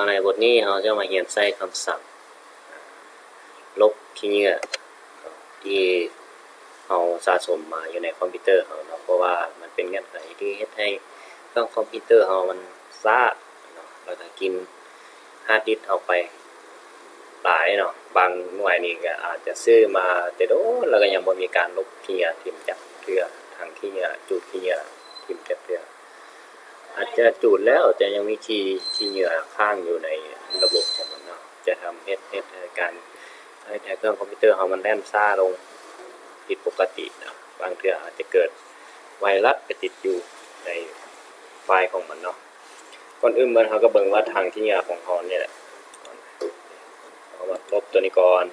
ในบทนี้เราจะมาเรียนใช้คำสั่งลบขี้เหงื่อที่เราสะสมมาอยู่ในคอมพิวเตอร์เราเนาะเพราะว่ามันเป็นเงื่อนไขที่เฮ็ดให้เครื่องคอมพิวเตอร์เรามันช้าเนาะแล้วก็กินฮาร์ดดิสก์เราไปหลายเนาะบางหน่วยนี่ก็อาจจะซื้อมาแต่โดนแล้วก็ยังบ่มีการลบขี้เหงื่อทิ่มจากเทื่อทางขี้เหงื่อจูดขี้เหงื่อทิ่มจากเทื่ออาจจะจูดแล้วแต่ยังมีขี้เหงื่อค้างอยู่ในระบบของมันเนาะจะทำให้การให้เครื่องคอมพิวเตอร์เรามันแล่นช้าลงผิดปกตินะบางเทื่ออาจจะเกิดไวรัสไปติดอยู่ในไฟล์ของมันเนาะก่อนอื่นเราก็เบิ่งว่าทางขี้เหงื่อของเราเนี่ยแหละเอามาลบตัวนี้ก่อน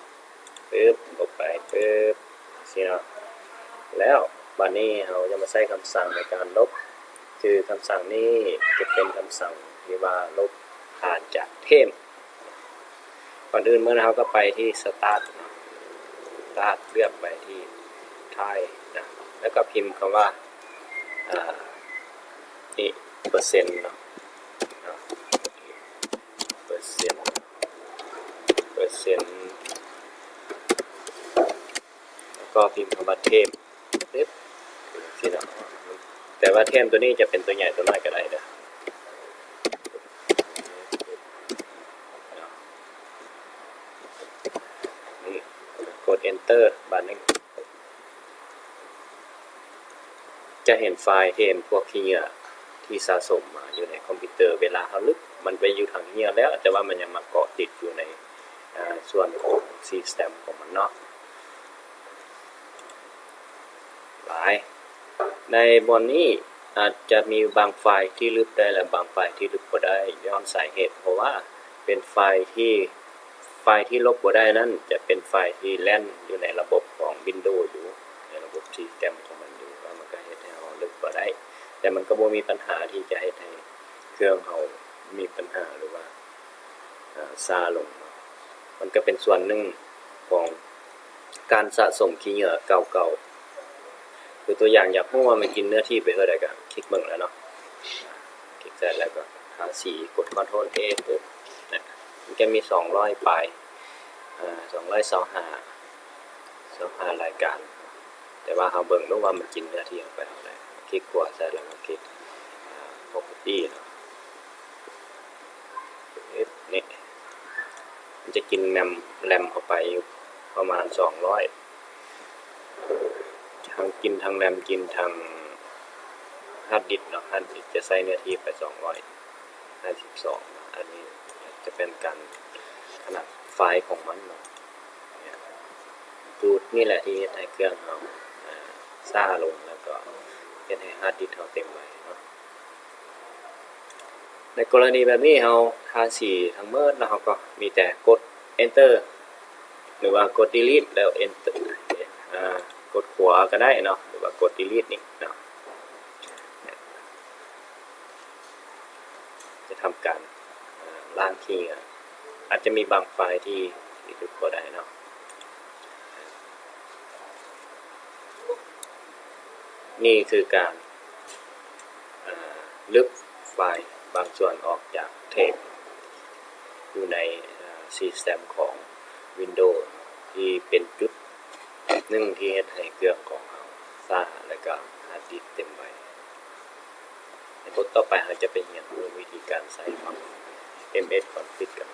ปึ๊บลบไปปึ๊บสิเนาะแล้วบัดนี้เราจะมาใช้คำสั่งในการลบคือคำสั่งนี้จะเป็นคำสั่งที่ว่าลบผ่านจากเทมก่อนอื่นเราก็ไปที่ start เลือกไปที่ Type นะแล้วก็พิมพ์คำว่านี่เปอร์เซ็นต์เนาะเปอร์เซ็นต์แล้วก็พิมพ์คำว่าเทมปึ๊บสิเนาะแต่ว่าเทมตัวนี้จะเป็นตัวใหญ่ตัวน้อยก็ได้นะนี่กด enter บัดนึงจะเห็นไฟล์เทมพวกขี้เหงื่อที่สะสมมาอยู่ในคอมพิวเตอร์เวลาเขาลึกมันไปอยู่ทางขี้เหงื่อแล้วแต่ว่ามันยังมาเกาะติดอยู่ในส่วนของ system ของมันเนาะหลายในบนนี้อาจจะมีบางไฟล์ที่ลึกได้และบางไฟล์ที่ลึกบ่ได้ย้อนสาเหตุเพราะว่าเป็นไฟล์ที่ลบบ่ได้นั้นจะเป็นไฟล์ที่แล่นอยู่ในระบบของ Windows อยู่ในระบบ System ของมันอยู่ว่ามันก็เฮ็ดให้เราลึกบ่ได้แต่มันก็บ่มีปัญหาที่จะเฮ็ดให้เครื่องเรามีปัญหาหรือว่าช้าลงมันก็เป็นส่วนหนึ่งของการสะสมขี้เหงื่อเก่าๆคือตัวอย่างอยากรู้ว่ามันกินเนื้อที่ไปเท่าใดก็คลิกเบิ่งแล้วเนาะคลิกเสร็จแล้วก็หาสีกด Ctrl A ปึ๊บมันจะมี200ปลาย225รายการแต่ว่าเราเบิ่งดูว่ามันกินเนื้อที่ไปเท่าใดคลิกขวาใส่แล้วก็คลิกproperty เนาะนี่มันจะกินแรมเข้าไปอยู่ประมาณ200ทั้งกินทั้งแรมกินทั้งฮาร์ดดิสก์เนาะฮาร์ดดิสก์จะใส่เนื้อที่ไป252อันนี้จะเป็นการขนาดไฟล์ของมันเนาะจูดนี่แหละที่ให้เครื่องเราช้าลงแล้วก็เฮ็ดให้ฮาร์ดดิสก์เราเต็มไว้เนาะในกรณีแบบนี้เราทาสีทั้งหมดแล้วเราก็มีแต่กด enter หรือว่ากด delete แล้ว enter กดขวาก็ได้เนาะหรือว่ากด delete นี่เนาะจะทำการล้างขี้เหงื่ออาจจะมีบางไฟล์ที่ลึกกว่าได้เนาะนี่คือการลึกไฟล์บางส่วนออกจากเทปอยู่ในSystem ของ Windows ที่เป็นจุดหนึ่งที่เฮ็ดให้เครื่องของเราช้าและก็ฮาร์ดดิสก์เต็มไว้ในบทต่อไปเราจะไปเรียนรู้วิธีการใส่ฟัง MS config กัน